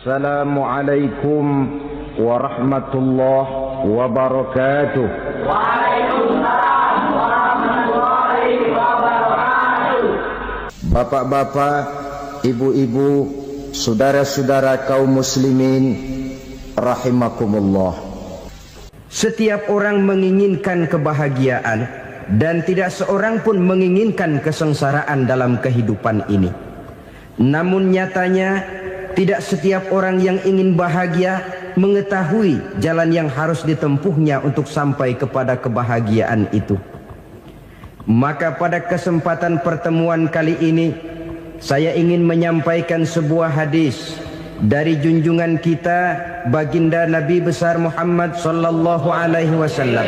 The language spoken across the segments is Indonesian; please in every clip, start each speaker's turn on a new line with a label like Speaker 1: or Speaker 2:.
Speaker 1: Assalamualaikum warahmatullahi wabarakatuh.
Speaker 2: Waalaikumsalam warahmatullahi wabarakatuh.
Speaker 1: Bapak-bapak, ibu-ibu, saudara-saudara kaum muslimin rahimakumullah.
Speaker 3: Setiap orang menginginkan kebahagiaan dan tidak seorang pun menginginkan kesengsaraan dalam kehidupan ini. Namun nyatanya tidak setiap orang yang ingin bahagia mengetahui jalan yang harus ditempuhnya untuk sampai kepada kebahagiaan itu. Maka pada kesempatan pertemuan kali ini saya ingin menyampaikan sebuah hadis dari junjungan kita baginda Nabi besar Muhammad sallallahu alaihi wasallam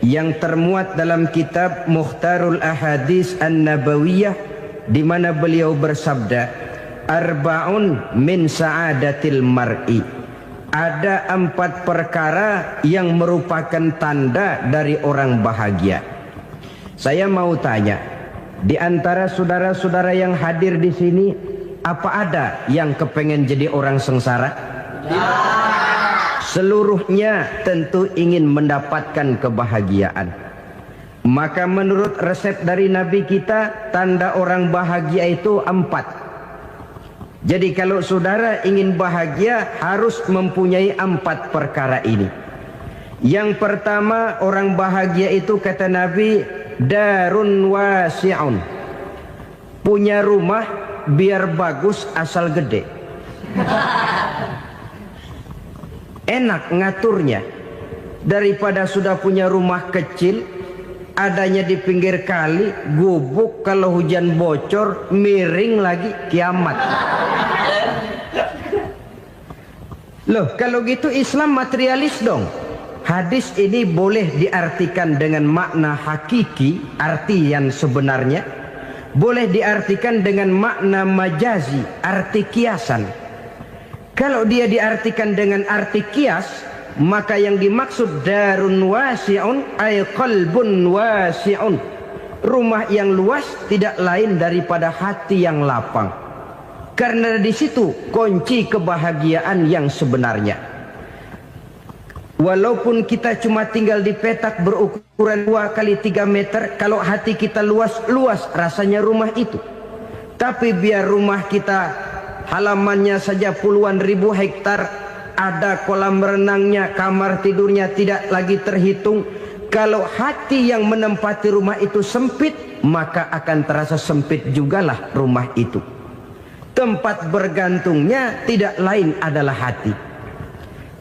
Speaker 3: yang termuat dalam kitab Mukhtarul Ahadits An-Nabawiyah, di mana beliau bersabda, arba'un min sa'adatil mar'i. Ada 4 perkara yang merupakan tanda dari orang bahagia. Saya mau tanya, di antara saudara-saudara yang hadir di sini, apa ada yang kepengen jadi orang sengsara? Seluruhnya tentu ingin mendapatkan kebahagiaan. Maka menurut resep dari Nabi kita, tanda orang bahagia itu 4. Jadi kalau saudara ingin bahagia harus mempunyai 4 perkara ini. Yang pertama, orang bahagia itu kata Nabi, darun wasi'un. Punya rumah biar bagus asal gede. Enak ngaturnya daripada sudah punya rumah kecil adanya di pinggir kali, gubuk, kalau hujan bocor, miring lagi, kiamat. Loh, kalau gitu Islam materialis dong. Hadis ini boleh diartikan dengan makna hakiki, arti yang sebenarnya, boleh diartikan dengan makna majazi, arti kiasan. Kalau dia diartikan dengan arti kias, maka yang dimaksud darun wasi'un ay qalbun wasi'un. Rumah yang luas tidak lain daripada hati yang lapang. Karena di situ kunci kebahagiaan yang sebenarnya. Walaupun kita cuma tinggal di petak berukuran 2 kali 3 meter, kalau hati kita luas rasanya rumah itu. Tapi biar rumah kita halamannya saja puluhan ribu hektar, ada kolam renangnya, kamar tidurnya tidak lagi terhitung. Kalau hati yang menempati rumah itu sempit, maka akan terasa sempit jugalah rumah itu. Tempat bergantungnya tidak lain adalah hati.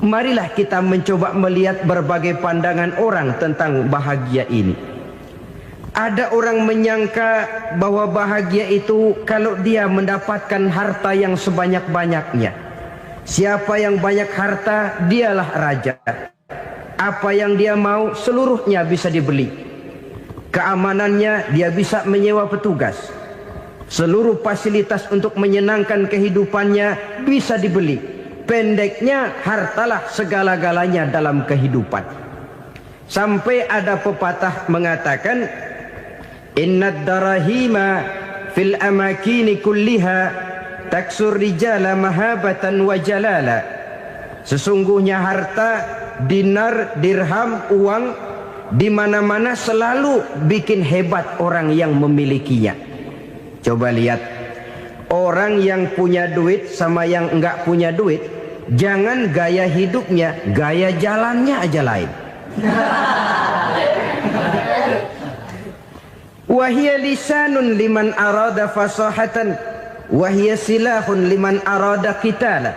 Speaker 3: Marilah kita mencoba melihat berbagai pandangan orang tentang bahagia ini. Ada orang menyangka bahwa bahagia itu kalau dia mendapatkan harta yang sebanyak-banyaknya. Siapa yang banyak harta, dialah raja. Apa yang dia mau, seluruhnya bisa dibeli. Keamanannya, dia bisa menyewa petugas. Seluruh fasilitas untuk menyenangkan kehidupannya bisa dibeli. Pendeknya, hartalah segala-galanya dalam kehidupan. Sampai ada pepatah mengatakan, innad darahima fil amakini kulliha taksur rijala mahabatan wa jalala. Sesungguhnya harta, dinar, dirham, uang di mana-mana selalu bikin hebat orang yang memilikinya. Coba lihat, orang yang punya duit sama yang enggak punya duit, jangan gaya hidupnya, gaya jalannya aja lain. Wahia lisanun liman arada fasahatan, wahia silahun liman arada qitala.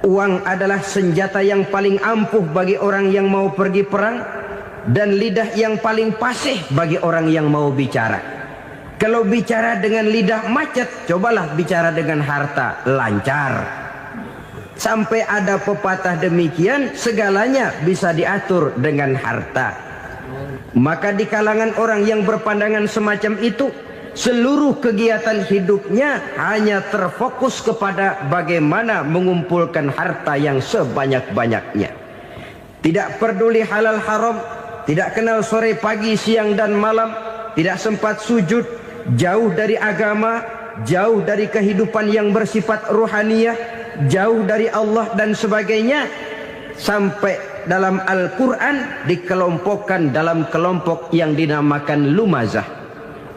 Speaker 3: Uang adalah senjata yang paling ampuh bagi orang yang mau pergi perang, dan lidah yang paling fasih bagi orang yang mau bicara. Kalau bicara dengan lidah macet, cobalah bicara dengan harta, lancar. Sampai ada pepatah demikian, segalanya bisa diatur dengan harta. Maka di kalangan orang yang berpandangan semacam itu, seluruh kegiatan hidupnya hanya terfokus kepada bagaimana mengumpulkan harta yang sebanyak-banyaknya. Tidak peduli halal haram, tidak kenal sore pagi siang dan malam, tidak sempat sujud, jauh dari agama, jauh dari kehidupan yang bersifat ruhaniyah, jauh dari Allah dan sebagainya, sampai dalam Al-Quran dikelompokkan dalam kelompok yang dinamakan lumazah.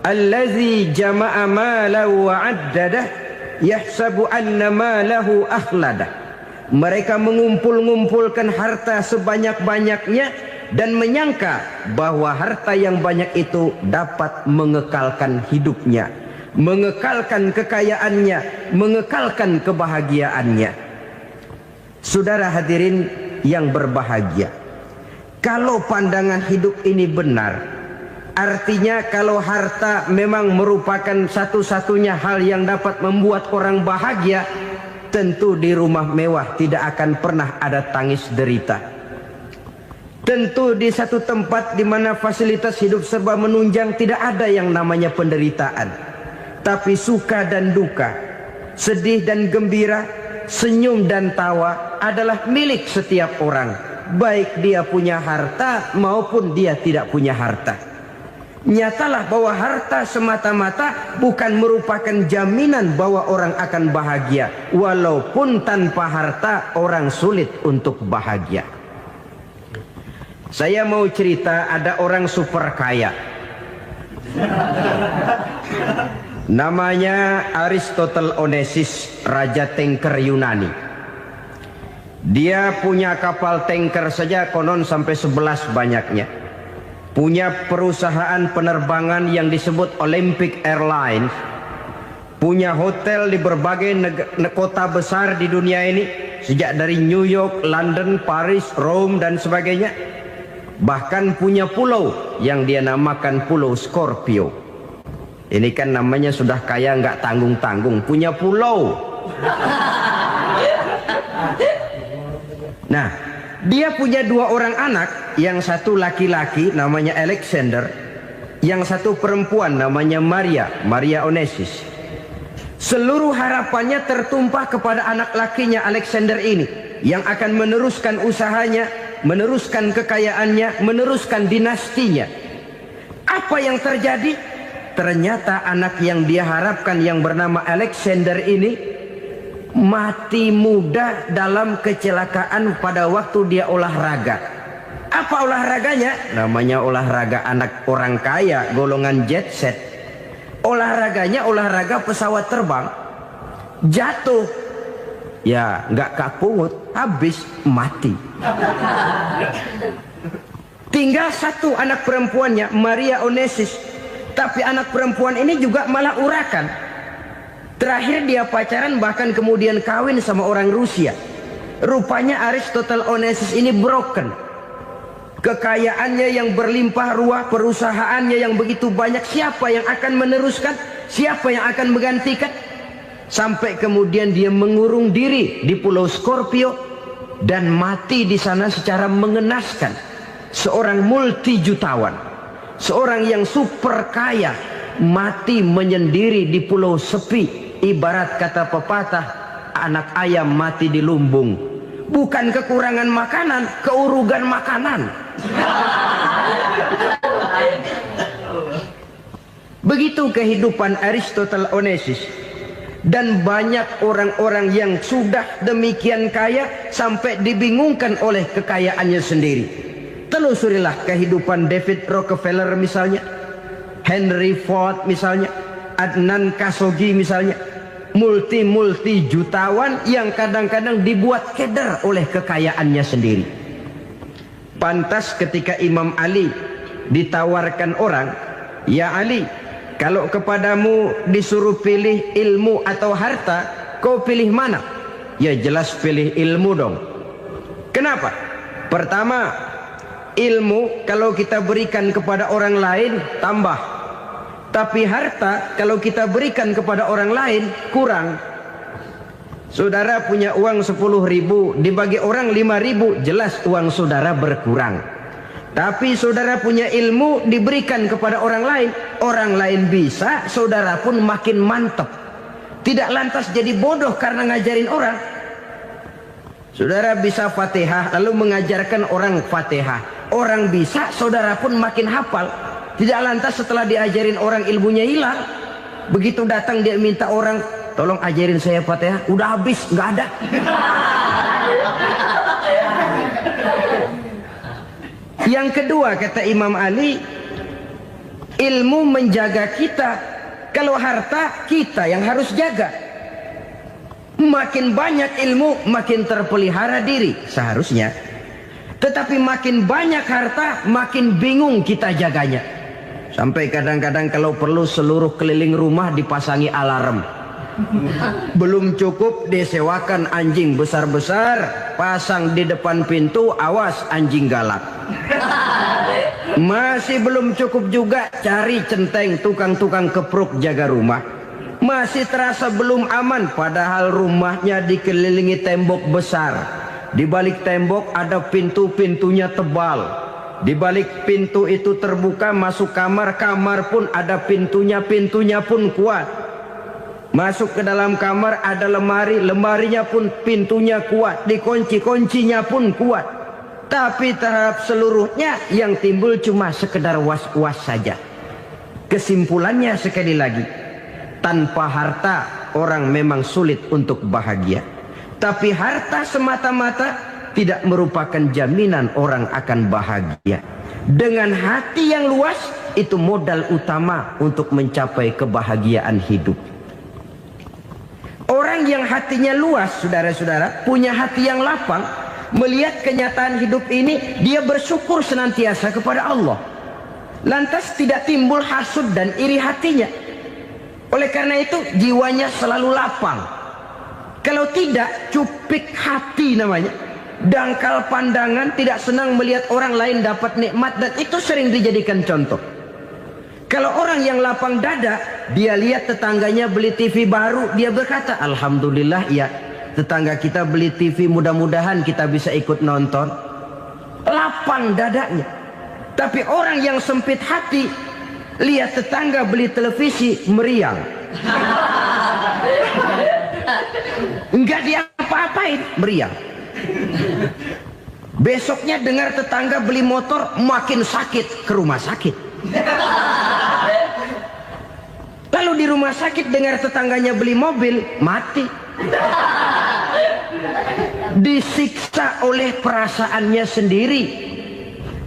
Speaker 3: Allazi jama'a malahu wa'addadah yahsabu anna malahu akhladah. Mereka mengumpul-ngumpulkan harta sebanyak-banyaknya dan menyangka bahwa harta yang banyak itu dapat mengekalkan hidupnya, mengekalkan kekayaannya, mengekalkan kebahagiaannya. Saudara hadirin yang berbahagia, kalau pandangan hidup ini benar, artinya kalau harta memang merupakan satu-satunya hal yang dapat membuat orang bahagia, tentu di rumah mewah tidak akan pernah ada tangis derita. Tentu di satu tempat di mana fasilitas hidup serba menunjang tidak ada yang namanya penderitaan. Tapi suka dan duka, sedih dan gembira, senyum dan tawa adalah milik setiap orang, baik dia punya harta maupun dia tidak punya harta. Nyatalah bahwa harta semata-mata bukan merupakan jaminan bahwa orang akan bahagia. Walaupun tanpa harta orang sulit untuk bahagia. Saya mau cerita, ada orang super kaya, namanya Aristotle Onesimus, raja tanker Yunani. Dia punya kapal tanker saja konon sampai 11 banyaknya. Punya perusahaan penerbangan yang disebut Olympic Airlines. Punya hotel di berbagai kota besar di dunia ini, sejak dari New York, London, Paris, Rome dan sebagainya. Bahkan punya pulau yang dia namakan Pulau Scorpio. Ini kan namanya sudah kaya nggak tanggung-tanggung, punya pulau. Nah, dia punya 2 orang anak, yang satu laki-laki namanya Alexander, yang satu perempuan namanya Maria Onesimus. Seluruh harapannya tertumpah kepada anak lakinya Alexander ini, yang akan meneruskan usahanya, meneruskan kekayaannya, meneruskan dinastinya. Apa yang terjadi? Ternyata anak yang dia harapkan yang bernama Alexander ini mati muda dalam kecelakaan pada waktu dia olahraga. Apa olahraganya? Namanya olahraga anak orang kaya, golongan jet set. Olahraganya olahraga pesawat terbang. Jatuh, ya nggak kapungut, habis mati. Tinggal satu anak perempuannya, Maria Onesimus. Tapi anak perempuan ini juga malah urakan. Terakhir dia pacaran, bahkan kemudian kawin sama orang Rusia. Rupanya Aristotle Onesimus ini broken. Kekayaannya yang berlimpah ruah, perusahaannya yang begitu banyak, siapa yang akan meneruskan? Siapa yang akan menggantikan? Sampai kemudian dia mengurung diri di Pulau Scorpio dan mati di sana secara mengenaskan. Seorang multi jutawan, seorang yang super kaya, mati menyendiri di pulau sepi. Ibarat kata pepatah, anak ayam mati di lumbung. Bukan kekurangan makanan, keurugan makanan. Begitu kehidupan Aristotle Onesimus. Dan banyak orang-orang yang sudah demikian kaya sampai dibingungkan oleh kekayaannya sendiri. Telusurilah kehidupan David Rockefeller misalnya, Henry Ford misalnya, Adnan Khashoggi misalnya. Multi jutawan yang kadang-kadang dibuat keder oleh kekayaannya sendiri. Pantas ketika Imam Ali ditawarkan orang, "Ya Ali, kalau kepadamu disuruh pilih ilmu atau harta, kau pilih mana?" Ya jelas pilih ilmu dong. Kenapa? Pertama, ilmu kalau kita berikan kepada orang lain tambah. Tapi harta kalau kita berikan kepada orang lain kurang. Saudara punya uang 10.000, dibagi orang 5.000, jelas uang saudara berkurang. Tapi saudara punya ilmu diberikan kepada orang lain bisa, saudara pun makin mantap. Tidak lantas jadi bodoh karena ngajarin orang. Saudara bisa Fatihah lalu mengajarkan orang Fatihah. Orang bisa, saudara pun makin hafal. Tidak lantas setelah diajarin orang ilmunya hilang. Begitu datang dia minta orang tolong ajarin saya Fatihah. Udah habis, nggak ada. Yang kedua kata Imam Ali, ilmu menjaga kita. Kalau harta kita yang harus jaga. Makin banyak ilmu makin terpelihara diri seharusnya. Tetapi makin banyak harta makin bingung kita jaganya. Sampai kadang-kadang kalau perlu seluruh keliling rumah dipasangi alarm. Belum cukup disewakan anjing besar-besar, pasang di depan pintu, awas anjing galak. Masih belum cukup juga cari centeng tukang-tukang kepruk jaga rumah. Masih terasa belum aman padahal rumahnya dikelilingi tembok besar. Di balik tembok ada pintu-pintunya tebal. Di balik pintu itu terbuka masuk kamar, kamar pun ada pintunya, pintunya pun kuat. Masuk ke dalam kamar ada lemari, lemarinya pun pintunya kuat, dikunci, kuncinya pun kuat. Tapi terhadap seluruhnya yang timbul cuma sekedar was-was saja. Kesimpulannya sekali lagi, tanpa harta orang memang sulit untuk bahagia. Tapi harta semata-mata tidak merupakan jaminan orang akan bahagia. Dengan hati yang luas itu modal utama untuk mencapai kebahagiaan hidup. Orang yang hatinya luas, saudara-saudara, punya hati yang lapang, melihat kenyataan hidup ini, dia bersyukur senantiasa kepada Allah. Lantas tidak timbul hasud dan iri hatinya. Oleh karena itu jiwanya selalu lapang. Kalau tidak, cupik hati namanya. Dangkal pandangan, tidak senang melihat orang lain dapat nikmat, dan itu sering dijadikan contoh. Kalau orang yang lapang dada, dia lihat tetangganya beli TV baru, dia berkata, alhamdulillah ya, tetangga kita beli TV, mudah-mudahan kita bisa ikut nonton. Lapang dadanya. Tapi orang yang sempit hati, lihat tetangga beli televisi, meriang. Enggak diapa-apain, meriang. Besoknya dengar tetangga beli motor, makin sakit, ke rumah sakit. Lalu di rumah sakit dengar tetangganya beli mobil, mati. Disiksa oleh perasaannya sendiri.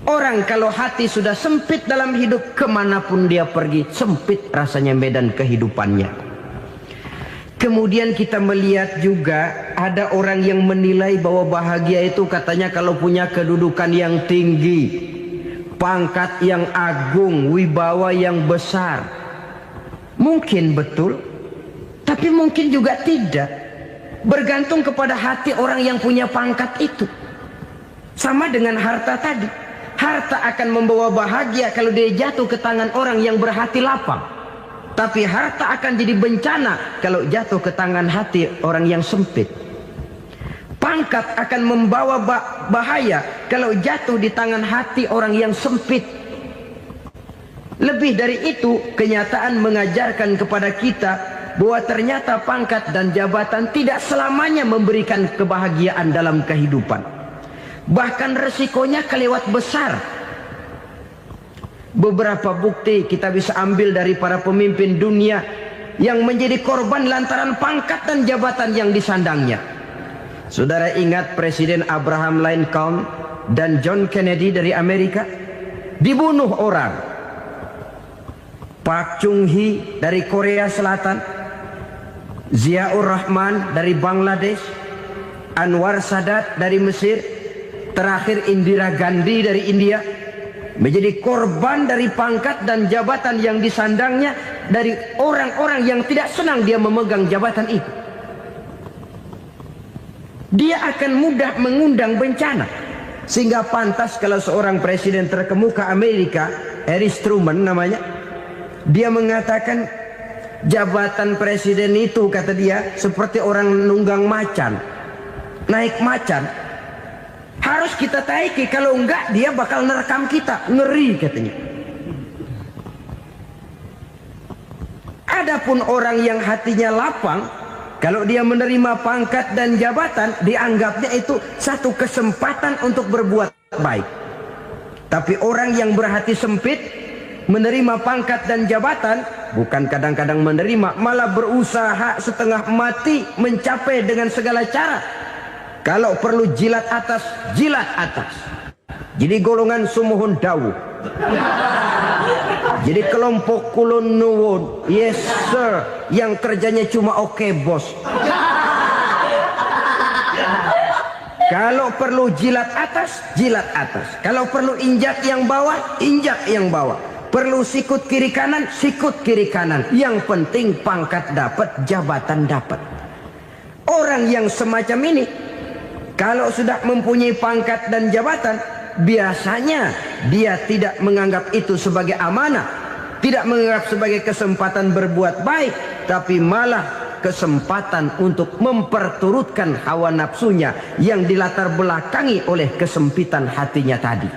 Speaker 3: Orang kalau hati sudah sempit dalam hidup, kemanapun dia pergi, sempit rasanya medan kehidupannya. Kemudian kita melihat juga ada orang yang menilai bahwa bahagia itu katanya kalau punya kedudukan yang tinggi, pangkat yang agung, wibawa yang besar. Mungkin betul, tapi mungkin juga tidak. Bergantung kepada hati orang yang punya pangkat itu. Sama dengan harta tadi. Harta akan membawa bahagia kalau dia jatuh ke tangan orang yang berhati lapang. Tapi harta akan jadi bencana kalau jatuh ke tangan hati orang yang sempit. Pangkat akan membawa bahaya kalau jatuh di tangan hati orang yang sempit. Lebih dari itu, kenyataan mengajarkan kepada kita bahwa ternyata pangkat dan jabatan tidak selamanya memberikan kebahagiaan dalam kehidupan. Bahkan resikonya kelewat besar. Beberapa bukti kita bisa ambil dari para pemimpin dunia yang menjadi korban lantaran pangkat dan jabatan yang disandangnya. Saudara ingat Presiden Abraham Lincoln dan John Kennedy dari Amerika? Dibunuh orang. Park Chung-hee dari Korea Selatan, Ziaur Rahman dari Bangladesh, Anwar Sadat dari Mesir, terakhir Indira Gandhi dari India, menjadi korban dari pangkat dan jabatan yang disandangnya dari orang-orang yang tidak senang dia memegang jabatan itu. Dia akan mudah mengundang bencana. Sehingga pantas kalau seorang presiden terkemuka Amerika, Harry Truman namanya, dia mengatakan jabatan presiden itu, kata dia, seperti orang nunggang macan. Naik macan harus kita taiki, kalau enggak dia bakal nerekam kita, ngeri katanya. Adapun orang yang hatinya lapang, kalau dia menerima pangkat dan jabatan, dianggapnya itu satu kesempatan untuk berbuat baik. Tapi orang yang berhati sempit menerima pangkat dan jabatan, bukan kadang-kadang menerima, malah berusaha setengah mati mencapai dengan segala cara. Kalau perlu jilat atas, jilat atas. Jadi golongan sumuhun dawuh. Jadi kelompok kulon nuwun, yes sir, yang kerjanya cuma oke bos. Kalau perlu jilat atas, jilat atas. Kalau perlu injak yang bawah, injak yang bawah. Perlu sikut kiri kanan, sikut kiri kanan. Yang penting pangkat dapat, jabatan dapat. Orang yang semacam ini, kalau sudah mempunyai pangkat dan jabatan, biasanya dia tidak menganggap itu sebagai amanah, tidak menganggap sebagai kesempatan berbuat baik, tapi malah kesempatan untuk memperturutkan hawa nafsunya yang dilatar belakangi oleh kesempitan hatinya tadi.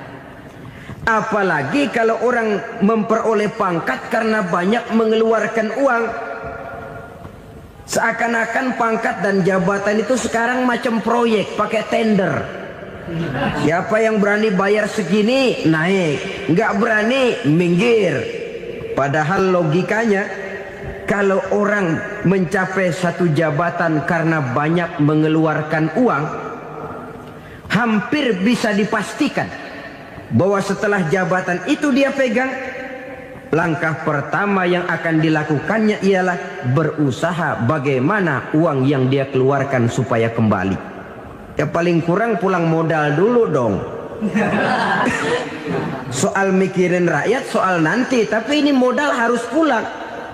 Speaker 3: Apalagi kalau orang memperoleh pangkat karena banyak mengeluarkan uang, seakan-akan pangkat dan jabatan itu sekarang macam proyek pakai tender. Siapa yang berani bayar segini naik, nggak berani minggir. Padahal logikanya, kalau orang mencapai satu jabatan karena banyak mengeluarkan uang, hampir bisa dipastikan bahwa setelah jabatan itu dia pegang, langkah pertama yang akan dilakukannya ialah berusaha bagaimana uang yang dia keluarkan supaya kembali. Ya paling kurang pulang modal dulu dong. Soal mikirin rakyat soal nanti, tapi ini modal harus pulang.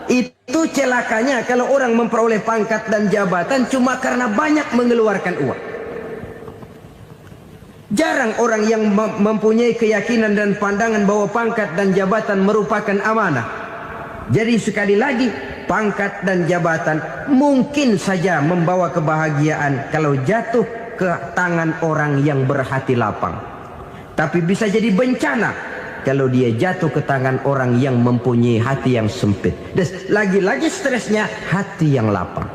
Speaker 3: Itu celakanya kalau orang memperoleh pangkat dan jabatan cuma karena banyak mengeluarkan uang. Jarang orang yang mempunyai keyakinan dan pandangan bahwa pangkat dan jabatan merupakan amanah. Jadi sekali lagi, pangkat dan jabatan mungkin saja membawa kebahagiaan kalau jatuh ke tangan orang yang berhati lapang. Tapi bisa jadi bencana kalau dia jatuh ke tangan orang yang mempunyai hati yang sempit. Dan lagi-lagi stresnya hati yang lapang.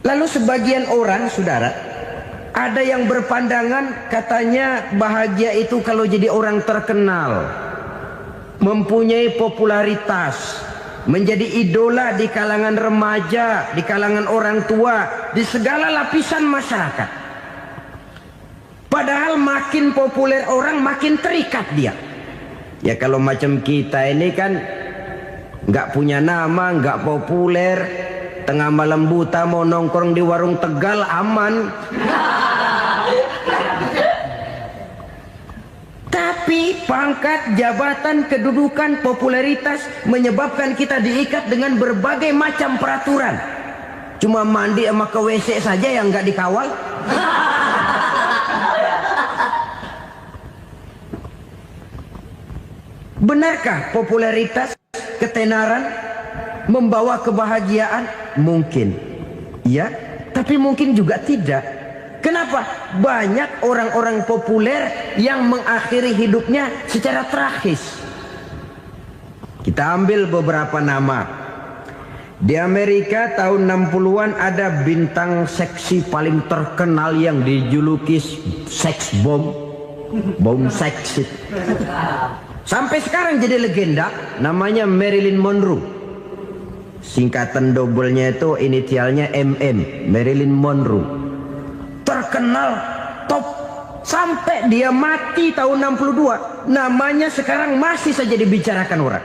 Speaker 3: Lalu sebagian orang, saudara, ada yang berpandangan katanya bahagia itu kalau jadi orang terkenal, mempunyai popularitas, menjadi idola di kalangan remaja, di kalangan orang tua, di segala lapisan masyarakat. Padahal makin populer orang makin terikat dia. Ya kalau macam kita ini kan nggak punya nama, nggak populer, tengah malam buta mau nongkrong di warung Tegal aman. Tapi pangkat, jabatan, kedudukan, popularitas menyebabkan kita diikat dengan berbagai macam peraturan. Cuma mandi sama ke WC saja yang nggak dikawal. Benarkah popularitas, ketenaran membawa kebahagiaan? Mungkin. Ya, tapi mungkin juga tidak. Kenapa? Banyak orang-orang populer yang mengakhiri hidupnya secara tragis. Kita ambil beberapa nama. Di Amerika tahun 60-an ada bintang seksi paling terkenal yang dijuluki sex bomb. Bom seks. Sampai sekarang jadi legenda, namanya Marilyn Monroe. Singkatan dobelnya itu inisialnya MM, Marilyn Monroe. Terkenal top sampai dia mati tahun 62, namanya sekarang masih saja dibicarakan orang.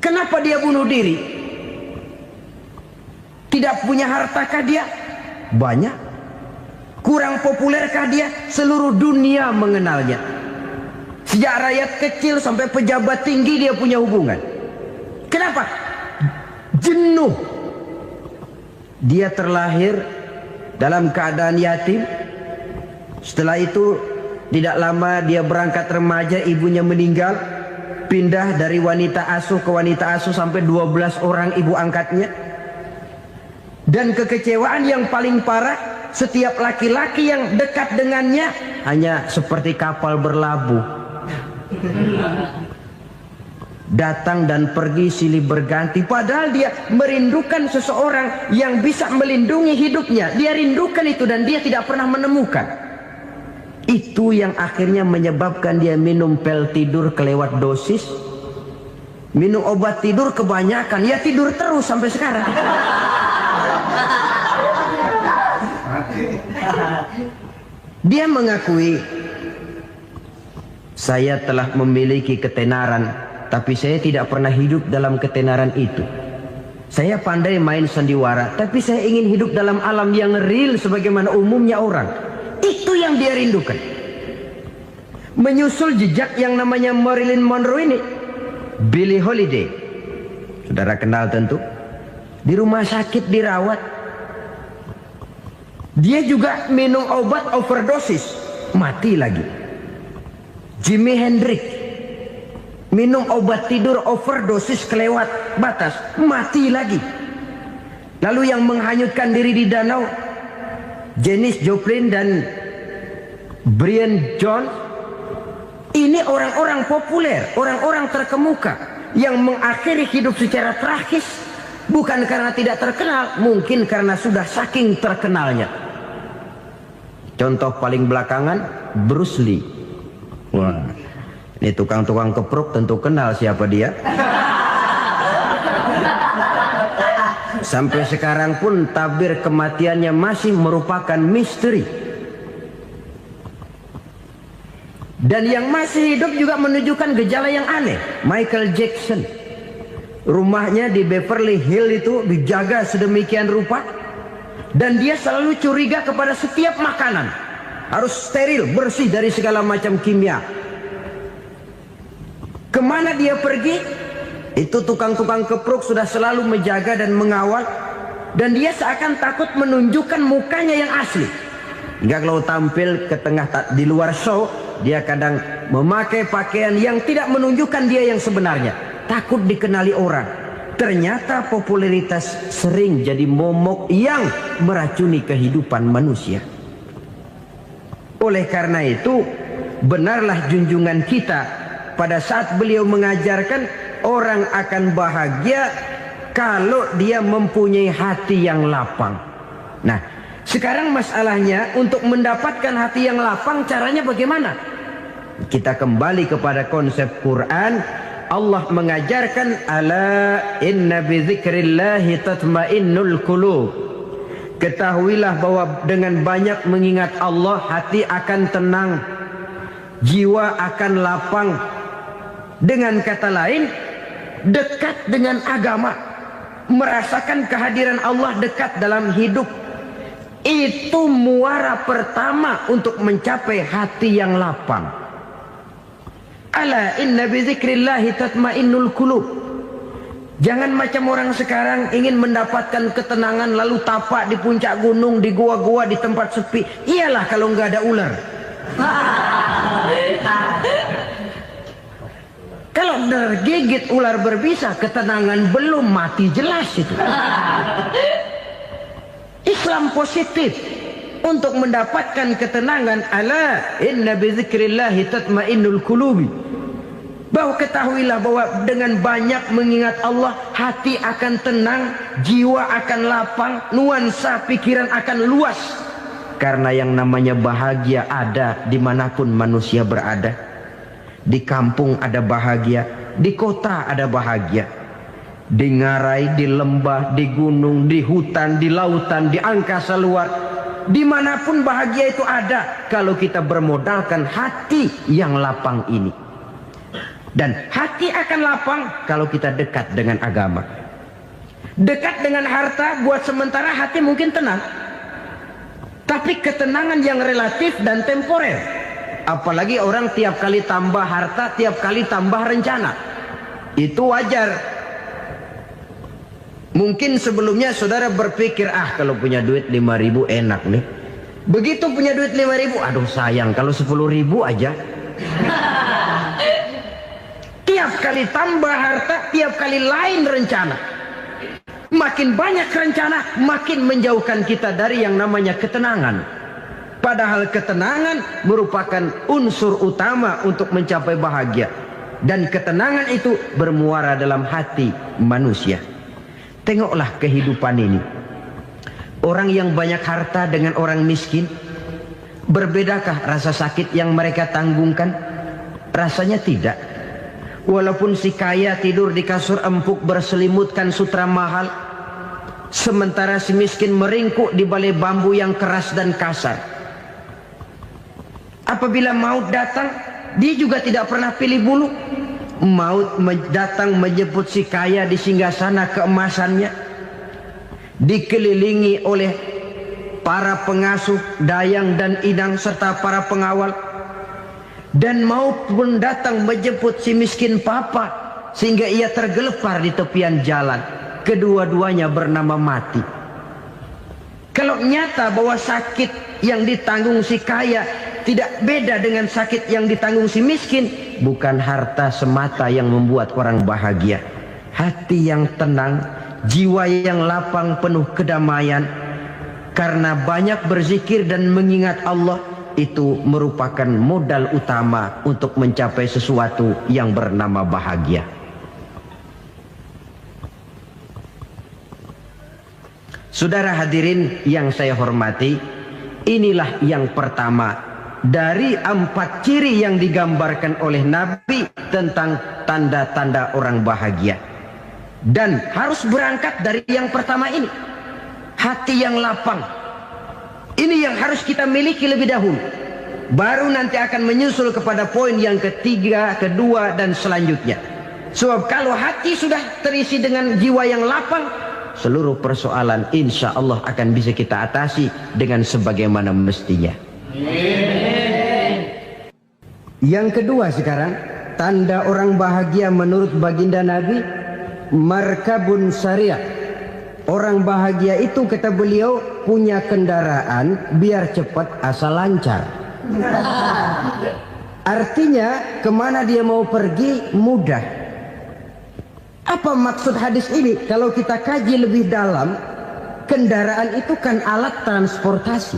Speaker 3: Kenapa dia bunuh diri? Tidak punya hartakah dia? Banyak. Kurang populerkah dia? Seluruh dunia mengenalnya. Sejak rakyat kecil sampai pejabat tinggi dia punya hubungan. Kenapa? Jenuh. Dia terlahir dalam keadaan yatim. Setelah itu tidak lama dia berangkat remaja, ibunya meninggal. Pindah dari wanita asuh ke wanita asuh sampai 12 orang ibu angkatnya. Dan kekecewaan yang paling parah, setiap laki-laki yang dekat dengannya hanya seperti kapal berlabuh. Datang dan pergi silih berganti. Padahal dia merindukan seseorang yang bisa melindungi hidupnya. Dia rindukan itu dan dia tidak pernah menemukan. Itu yang akhirnya menyebabkan dia minum pil tidur kelewat dosis, minum obat tidur kebanyakan, ya tidur terus sampai sekarang. Dia mengakui, saya telah memiliki ketenaran, tapi saya tidak pernah hidup dalam ketenaran itu. Saya pandai main sandiwara, tapi saya ingin hidup dalam alam yang real sebagaimana umumnya orang. Itu yang dia rindukan. Menyusul jejak yang namanya Marilyn Monroe ini, Billie Holiday, saudara kenal tentu, di rumah sakit dirawat. Dia juga minum obat overdosis, mati lagi. Jimi Hendrix minum obat tidur overdosis kelewat batas, mati lagi. Lalu yang menghanyutkan diri di danau, Janis Joplin dan Brian Jones, ini orang-orang populer, orang-orang terkemuka yang mengakhiri hidup secara tragis, bukan karena tidak terkenal, mungkin karena sudah saking terkenalnya. Contoh paling belakangan, Bruce Lee. Wah, ini tukang-tukang kepruk tentu kenal siapa dia. Sampai sekarang pun tabir kematiannya masih merupakan misteri. Dan yang masih hidup juga menunjukkan gejala yang aneh. Michael Jackson, rumahnya di Beverly Hills itu dijaga sedemikian rupa, dan dia selalu curiga kepada setiap makanan harus steril, bersih dari segala macam kimia. Kemana dia pergi, itu tukang-tukang kepruk sudah selalu menjaga dan mengawal, dan dia seakan takut menunjukkan mukanya yang asli. Hingga kalau tampil ke tengah di luar show, dia kadang memakai pakaian yang tidak menunjukkan dia yang sebenarnya, takut dikenali orang. Ternyata popularitas sering jadi momok yang meracuni kehidupan manusia. Oleh karena itu, benarlah junjungan kita pada saat beliau mengajarkan orang akan bahagia kalau dia mempunyai hati yang lapang. Nah, sekarang masalahnya untuk mendapatkan hati yang lapang, caranya bagaimana? Kita kembali kepada konsep Quran. Allah mengajarkan, ala inna bidzikrillahi tatmainnul qulub. Ketahuilah bahwa dengan banyak mengingat Allah, hati akan tenang, jiwa akan lapang. Dengan kata lain, dekat dengan agama, merasakan kehadiran Allah dekat dalam hidup, itu muara pertama untuk mencapai hati yang lapang. Ala inna bizikrillahi tatmainnul qulub. Jangan macam orang sekarang ingin mendapatkan ketenangan lalu tapak di puncak gunung, di gua-gua, di tempat sepi. Iyalah kalau nggak ada ular. Kalau tergigit ular berbisa, ketenangan belum, mati jelas itu. Islam positif untuk mendapatkan ketenangan. Ala inna bizikrillahi tatmainnul qulubi. Bahwa ketahuilah bahwa dengan banyak mengingat Allah, hati akan tenang, jiwa akan lapang, nuansa pikiran akan luas. Karena yang namanya bahagia ada dimanapun manusia berada. Di kampung ada bahagia, di kota ada bahagia, di ngarai, di lembah, di gunung, di hutan, di lautan, di angkasa luar, dimanapun bahagia itu ada kalau kita bermodalkan hati yang lapang ini. Dan hati akan lapang kalau kita dekat dengan agama. Dekat dengan harta buat sementara hati mungkin tenang, tapi ketenangan yang relatif dan temporer. Apalagi orang tiap kali tambah harta, tiap kali tambah rencana. Itu wajar. Mungkin sebelumnya saudara berpikir, kalau punya duit 5.000 enak nih. Begitu punya duit 5.000, aduh sayang kalau 10.000 aja. Tiap kali tambah harta, tiap kali lain rencana. Makin banyak rencana, makin menjauhkan kita dari yang namanya ketenangan. Padahal ketenangan merupakan unsur utama untuk mencapai bahagia. Dan ketenangan itu bermuara dalam hati manusia. Tengoklah kehidupan ini. Orang yang banyak harta dengan orang miskin, Berbedakah rasa sakit yang mereka tanggungkan? Rasanya tidak. Walaupun si kaya tidur di kasur empuk berselimutkan sutra mahal, sementara si miskin meringkuk di balai bambu yang keras dan kasar. Apabila maut datang, dia juga tidak pernah pilih bulu. Maut datang menjemput si kaya di singgasana keemasannya, dikelilingi oleh para pengasuh, dayang dan inang serta para pengawal. Dan maut pun datang menjemput si miskin papa, sehingga ia tergelepar di tepian jalan. Kedua-duanya bernama mati. Kalau nyata bahwa sakit yang ditanggung si kaya tidak beda dengan sakit yang ditanggung si miskin, bukan harta semata yang membuat orang bahagia. Hati yang tenang, jiwa yang lapang penuh kedamaian, karena banyak berzikir dan mengingat Allah, itu merupakan modal utama untuk mencapai sesuatu yang bernama bahagia. Saudara hadirin yang saya hormati, inilah yang pertama dari 4 ciri yang digambarkan oleh Nabi tentang tanda-tanda orang bahagia. Dan harus berangkat dari yang pertama ini, hati yang lapang. Ini yang harus kita miliki lebih dahulu, baru nanti akan menyusul kepada poin yang ketiga, kedua dan selanjutnya. Sebab kalau hati sudah terisi dengan jiwa yang lapang, seluruh persoalan insya Allah akan bisa kita atasi dengan sebagaimana mestinya. Yang kedua sekarang, tanda orang bahagia menurut baginda Nabi, markabun syariah. Orang bahagia itu, kata beliau, punya kendaraan biar cepat asal lancar. Artinya kemana dia mau pergi mudah. Apa maksud hadis ini? Kalau kita kaji lebih dalam, kendaraan itu kan alat transportasi.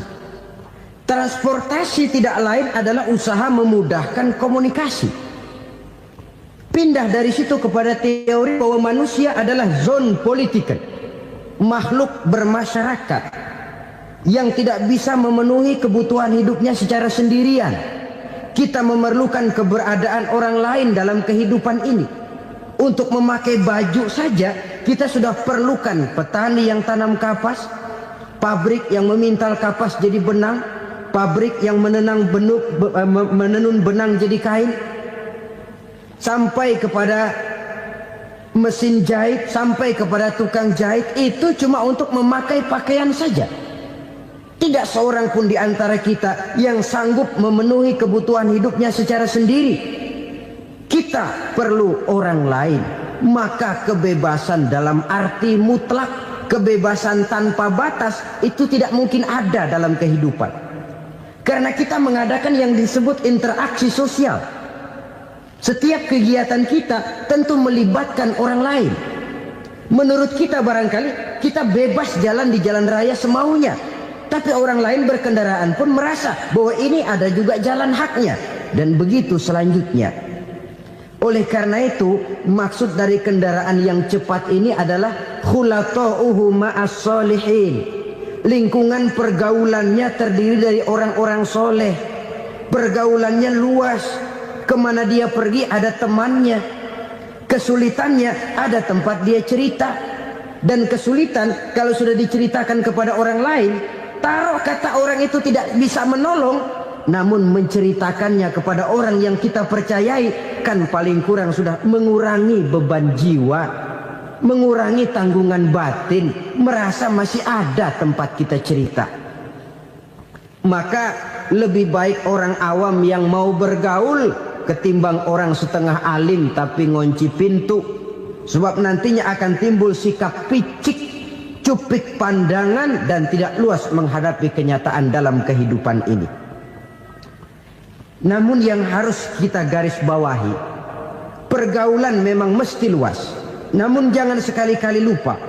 Speaker 3: Transportasi tidak lain adalah usaha memudahkan komunikasi. Pindah dari situ kepada teori bahwa manusia adalah zon political, makhluk bermasyarakat yang tidak bisa memenuhi kebutuhan hidupnya secara sendirian. Kita memerlukan keberadaan orang lain dalam kehidupan ini. Untuk memakai baju saja kita sudah perlukan petani yang tanam kapas, pabrik yang memintal kapas jadi benang, pabrik yang menenun benang jadi kain, sampai kepada mesin jahit, sampai kepada tukang jahit. Itu cuma untuk memakai pakaian saja. Tidak seorang pun di antara kita yang sanggup memenuhi kebutuhan hidupnya secara sendiri. Kita perlu orang lain. Maka kebebasan dalam arti mutlak, kebebasan tanpa batas, itu tidak mungkin ada dalam kehidupan. Karena kita mengadakan yang disebut interaksi sosial. Setiap kegiatan kita tentu melibatkan orang lain. Menurut kita barangkali kita bebas jalan di jalan raya semaunya, tapi orang lain berkendaraan pun merasa bahwa ini ada juga jalan haknya, dan begitu selanjutnya. Oleh karena itu, maksud dari kendaraan yang cepat ini adalah khulata'uhu ma'as solihin. Lingkungan pergaulannya terdiri dari orang-orang soleh. Pergaulannya luas. Kemana dia pergi ada temannya. Kesulitannya ada tempat dia cerita. Dan kesulitan kalau sudah diceritakan kepada orang lain, taruh kata orang itu tidak bisa menolong, namun menceritakannya kepada orang yang kita percayai, kan paling kurang sudah mengurangi beban jiwa, mengurangi tanggungan batin, merasa masih ada tempat kita cerita. Maka lebih baik orang awam yang mau bergaul ketimbang orang setengah alim tapi ngunci pintu. Sebab nantinya akan timbul sikap picik, cupik pandangan, dan tidak luas menghadapi kenyataan dalam kehidupan ini. Namun yang harus kita garis bawahi, pergaulan memang mesti luas. Namun jangan sekali-kali lupa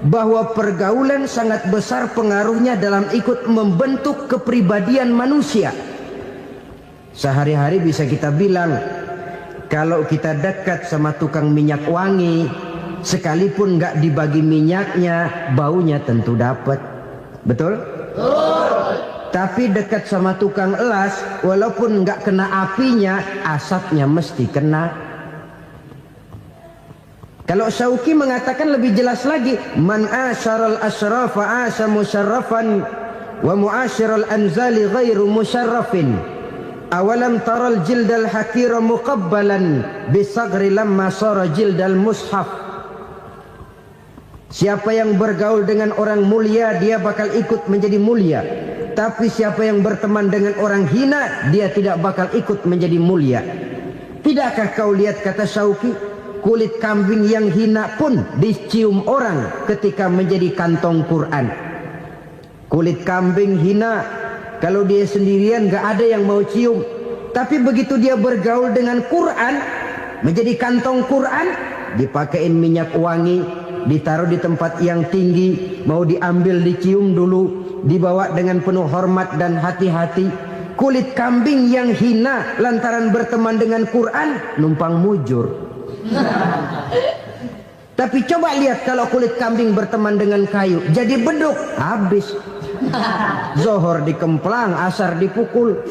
Speaker 3: bahwa pergaulan sangat besar pengaruhnya dalam ikut membentuk kepribadian manusia. Sehari-hari bisa kita bilang, kalau kita dekat sama tukang minyak wangi, sekalipun nggak dibagi minyaknya, baunya tentu dapat. Betul? Betul. Tapi dekat sama tukang elas, walaupun nggak kena apinya, asapnya mesti kena. Kalau Syauqi mengatakan lebih jelas lagi, man asyaral asrafa asa musyarrafan wa muasyiral anzali ghairu musyarrafin. Awalam taral jildal hakira muqabbalan bisagri lamma sara jildal mushaf. Siapa yang bergaul dengan orang mulia, dia bakal ikut menjadi mulia. Tapi siapa yang berteman dengan orang hina, dia tidak bakal ikut menjadi mulia. Tidakkah kau lihat, kata Syauqi, kulit kambing yang hina pun dicium orang ketika menjadi kantong Quran. Kulit kambing hina, kalau dia sendirian gak ada yang mau cium. Tapi begitu dia bergaul dengan Quran, menjadi kantong Quran, dipakein minyak wangi, ditaruh di tempat yang tinggi, mau diambil dicium dulu, dibawa dengan penuh hormat dan hati-hati. Kulit kambing yang hina lantaran berteman dengan Quran, numpang mujur. Tapi coba lihat kalau kulit kambing berteman dengan kayu, jadi beduk, habis. Zohor dikemplang, asar dipukul.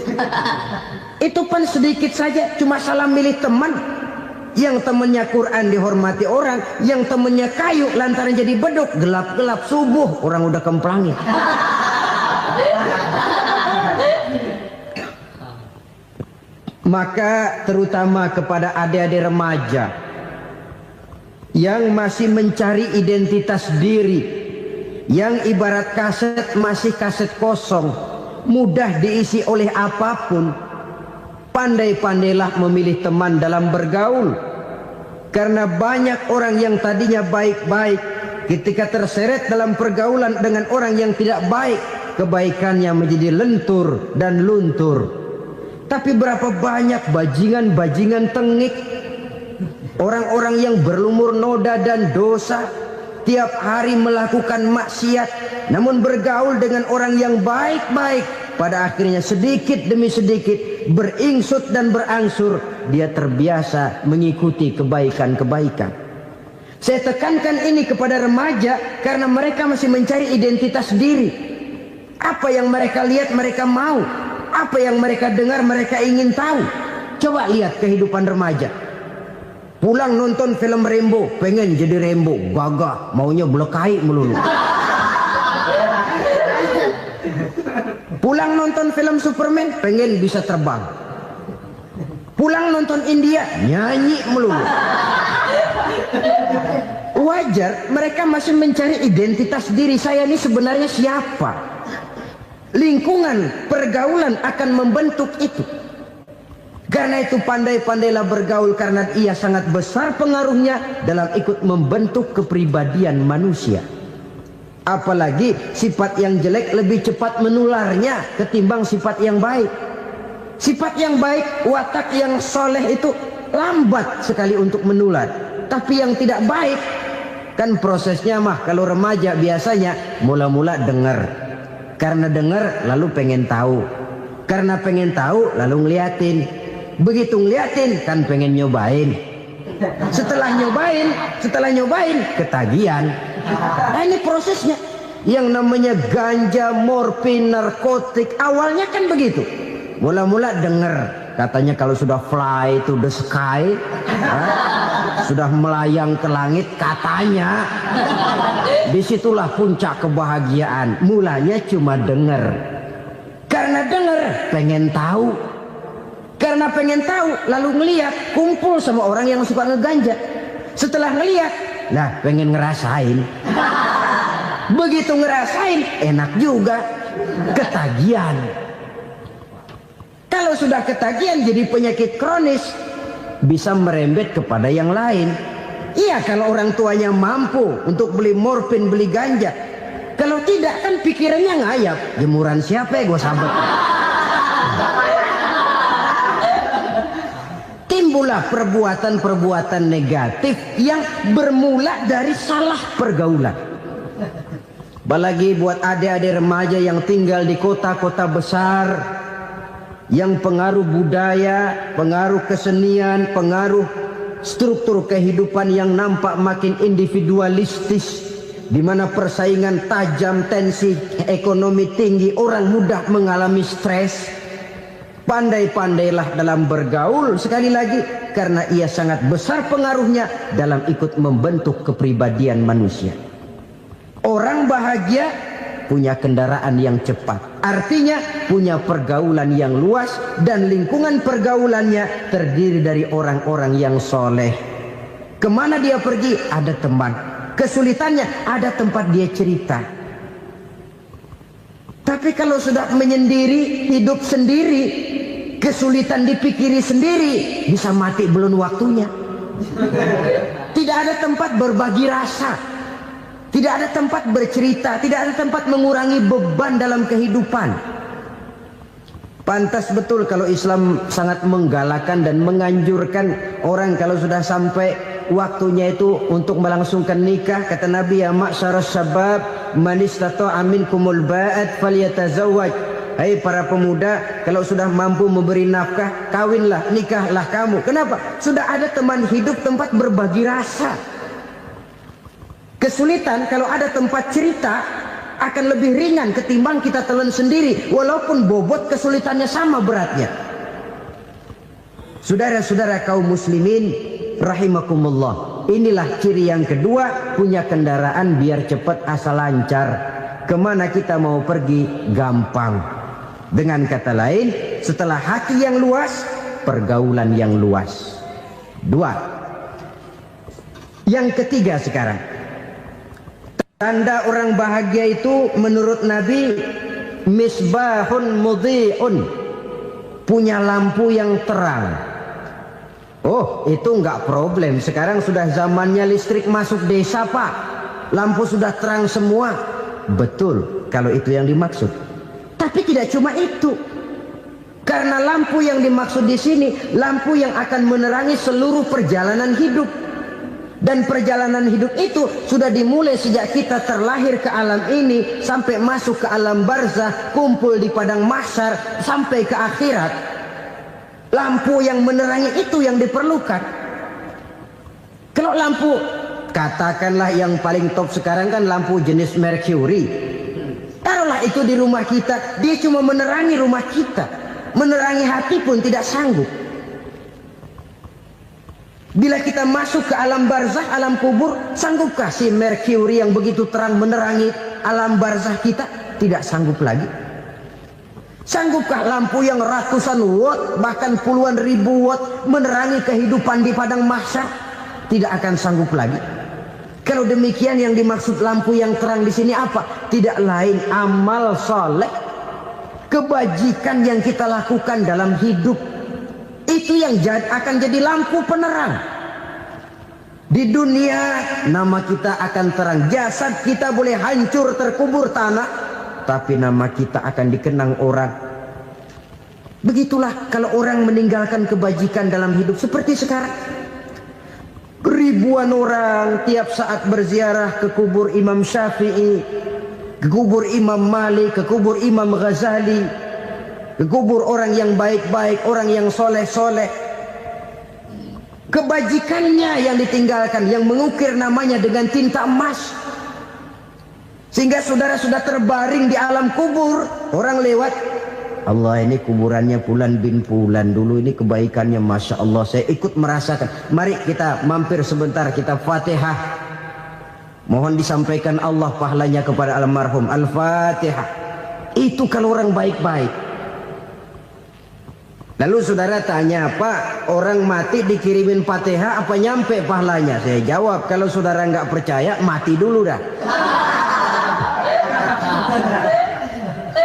Speaker 3: Itu pun sedikit saja, cuma salah milih teman. Yang temannya Quran dihormati orang, yang temannya kayu lantaran jadi beduk, gelap-gelap subuh orang udah kemplangin. Maka terutama kepada adik-adik remaja yang masih mencari identitas diri, yang ibarat kaset masih kaset kosong, mudah diisi oleh apapun, pandai-pandailah memilih teman dalam bergaul. Karena banyak orang yang tadinya baik-baik, ketika terseret dalam pergaulan dengan orang yang tidak baik, kebaikannya menjadi lentur dan luntur. Tapi berapa banyak bajingan-bajingan tengik, orang-orang yang berlumur noda dan dosa, tiap hari melakukan maksiat, namun bergaul dengan orang yang baik-baik, pada akhirnya sedikit demi sedikit beringsut dan berangsur dia terbiasa mengikuti kebaikan-kebaikan. Saya tekankan ini kepada remaja karena mereka masih mencari identitas diri. Apa yang mereka lihat mereka mau, apa yang mereka dengar mereka ingin tahu. Coba lihat kehidupan remaja. Pulang nonton film Rambo, pengen jadi Rambo, gagah, maunya belekai melulu. Pulang nonton film Superman, pengen bisa terbang. Pulang nonton India, nyanyi melulu. Wajar, mereka masih mencari identitas diri. Saya ini sebenarnya siapa? Lingkungan, pergaulan akan membentuk itu. Karena itu pandai-pandailah bergaul, karena ia sangat besar pengaruhnya dalam ikut membentuk kepribadian manusia. Apalagi sifat yang jelek lebih cepat menularnya ketimbang sifat yang baik. Sifat yang baik, watak yang soleh itu lambat sekali untuk menular. Tapi yang tidak baik, kan prosesnya mah kalau remaja biasanya mula-mula dengar. Karena dengar lalu pengen tahu. Karena pengen tahu lalu ngeliatin. Begitu ngeliatin kan pengen nyobain. Setelah nyobain ketagihan. Nah ini prosesnya. Yang namanya ganja, morfin, narkotik, awalnya kan begitu. Mula-mula dengar, katanya kalau sudah fly to the sky, sudah melayang ke langit, katanya disitulah puncak kebahagiaan. Mulanya cuma dengar. Karena dengar pengen tahu. Karena pengen tahu lalu ngeliat, kumpul sama orang yang suka ngeganja. Setelah ngeliat, lah pengen ngerasain. Begitu ngerasain enak juga, ketagihan. Kalau sudah ketagihan jadi penyakit kronis, bisa merembet kepada yang lain. Iya kalau orang tuanya mampu untuk beli morfin, beli ganja. Kalau tidak kan pikirannya ngayap, jemuran siapa ya gue sabet. Timbullah perbuatan-perbuatan negatif yang bermula dari salah pergaulan. Apalagi buat adik-adik remaja yang tinggal di kota-kota besar, yang pengaruh budaya, pengaruh kesenian, pengaruh struktur kehidupan yang nampak makin individualistis, di mana persaingan tajam, tensi ekonomi tinggi, orang mudah mengalami stres. Pandai-pandailah dalam bergaul, sekali lagi, karena ia sangat besar pengaruhnya dalam ikut membentuk kepribadian manusia. Orang bahagia punya kendaraan yang cepat, artinya punya pergaulan yang luas, dan lingkungan pergaulannya terdiri dari orang-orang yang soleh. Kemana dia pergi, ada teman. Kesulitannya, ada tempat dia cerita. Tapi kalau sudah menyendiri, hidup sendiri, kesulitan dipikiri sendiri, bisa mati belum waktunya. Tidak ada tempat berbagi rasa, tidak ada tempat bercerita, tidak ada tempat mengurangi beban dalam kehidupan. Pantas betul kalau Islam sangat menggalakkan dan menganjurkan orang kalau sudah sampai waktunya itu untuk melangsungkan nikah. Kata Nabi, ya ma'syaras syabab man istata'a minkumul ba'at falyatazawwaj. Hai para pemuda, kalau sudah mampu memberi nafkah, kawinlah, nikahlah kamu. Kenapa? Sudah ada teman hidup, tempat berbagi rasa. Kesulitan kalau ada tempat cerita akan lebih ringan ketimbang kita telan sendiri, walaupun bobot kesulitannya sama beratnya. Saudara-saudara kaum muslimin rahimakumullah, inilah ciri yang kedua, punya kendaraan biar cepat asal lancar. Kemana kita mau pergi gampang. Dengan kata lain, setelah hati yang luas, pergaulan yang luas. Dua. Yang ketiga sekarang, tanda orang bahagia itu menurut Nabi, misbahun mudhi'un, punya lampu yang terang. Oh, itu enggak problem. Sekarang sudah zamannya listrik masuk desa, Pak. Lampu sudah terang semua. Betul, kalau itu yang dimaksud. Tapi tidak cuma itu. Karena lampu yang dimaksud di sini, lampu yang akan menerangi seluruh perjalanan hidup. Dan perjalanan hidup itu sudah dimulai sejak kita terlahir ke alam ini, sampai masuk ke alam barzah, kumpul di padang mahsyar, sampai ke akhirat. Lampu yang menerangi itu yang diperlukan. Kalau lampu, katakanlah yang paling top sekarang kan lampu jenis Mercury. Taruhlah itu di rumah kita, dia cuma menerangi rumah kita, menerangi hati pun tidak sanggup. Bila kita masuk ke alam barzah, alam kubur, sanggupkah si Mercury yang begitu terang menerangi alam barzah kita? Tidak sanggup lagi. Sanggupkah lampu yang ratusan watt, bahkan puluhan ribu watt menerangi kehidupan di padang mahsyar? Tidak akan sanggup lagi. Kalau demikian, yang dimaksud lampu yang terang di sini apa? Tidak lain amal soleh, kebajikan yang kita lakukan dalam hidup. Itu yang akan jadi lampu penerang. Di dunia nama kita akan terang. Jasad kita boleh hancur terkubur tanah, tapi nama kita akan dikenang orang. Begitulah kalau orang meninggalkan kebajikan dalam hidup seperti sekarang. Ribuan orang tiap saat berziarah ke kubur Imam Syafi'i, ke kubur Imam Malik, ke kubur Imam Ghazali, ke kubur orang yang baik-baik, orang yang soleh-soleh. Kebajikannya yang ditinggalkan, yang mengukir namanya dengan tinta emas. Sehingga saudara sudah terbaring di alam kubur, orang lewat, Allah, ini kuburannya Fulan bin Fulan, dulu ini kebaikannya Masya Allah, saya ikut merasakan. Mari kita mampir sebentar, kita Fatihah. Mohon disampaikan Allah pahalanya kepada almarhum. Al-Fatihah. Itu kalau orang baik-baik. Lalu saudara tanya, Pak, orang mati dikirimin Fatihah apa nyampe pahalanya? Saya jawab, kalau saudara nggak percaya, mati dulu dah.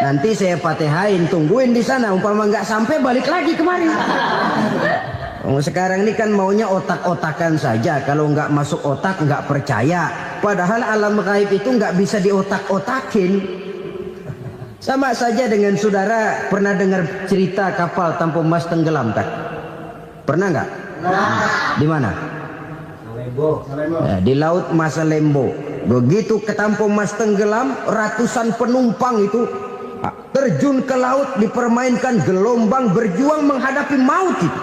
Speaker 3: Nanti saya Fatihain, tungguin di sana. Umpama nggak sampai, balik lagi kemari. Sekarang ini kan maunya otak-otakan saja. Kalau nggak masuk otak, nggak percaya. Padahal alam gaib itu nggak bisa diotak-otakin. Sama saja dengan saudara pernah dengar cerita kapal Tampo Mas tenggelam tak? Pernah nggak? Di mana? Ya, di laut Masalembo. Begitu ke Tampo Mas tenggelam, ratusan penumpang itu terjun ke laut, dipermainkan gelombang, berjuang menghadapi maut itu.